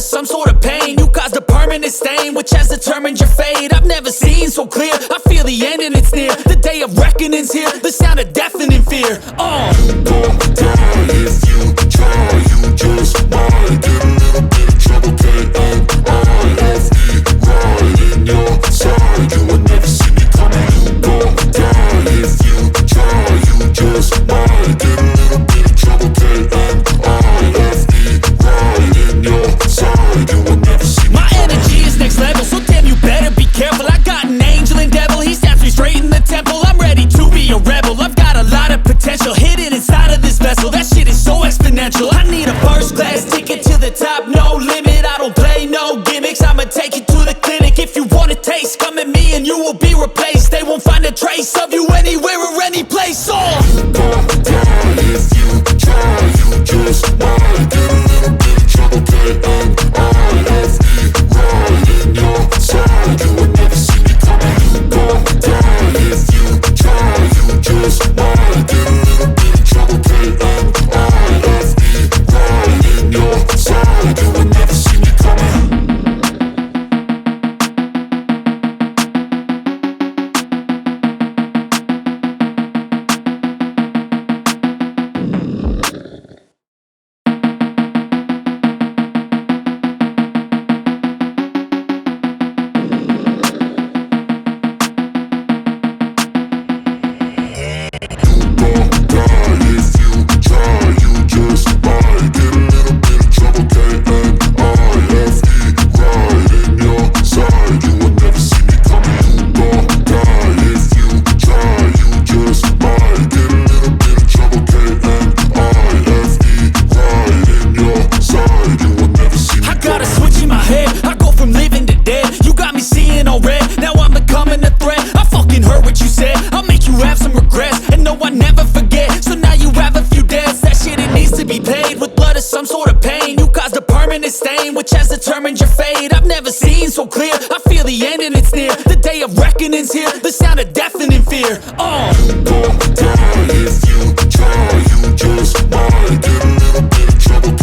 of some sort of pain. You caused a permanent stain, which has determined your fate. I've never seen so clear, I feel the end and it's near. The day of reckoning's here, the sound of deafening fear. You gon' die if you try, you just might get a little bit of trouble, K-N-I-F-E, right in your side, you will never see me coming. You gon' die if you try, you just might get a little bit of trouble, K-N-I-F-E, right in your side, you will never see me My coming. energy is next level, so damn you better be careful. I got an angel and devil, he stabs me straight in the temple. I'm ready to be a rebel, I've got a lot of potential hidden inside of this vessel. That shit is so exponential. I need a first class ticket to the top, no limit. I don't play no gimmicks, I'ma take you to the clinic. If you want a taste, come at me and you will be replaced. They won't find a trace of you anywhere or any place. You gon' die if you try, you just might get a little bit of trouble, K-N-I-F-E, right in your side, you will never see me coming. You gon' die if you try, you just might get a little bit of trouble, K-N-I-F-E, right in your side, you will never see me coming. Some sort of pain, you caused a permanent stain, which has determined your fate. I've never seen so clear, I feel the end and it's near. The day of reckoning's here, the sound of deafening fear. You gon' die if you try, you just might get a little bit of trouble,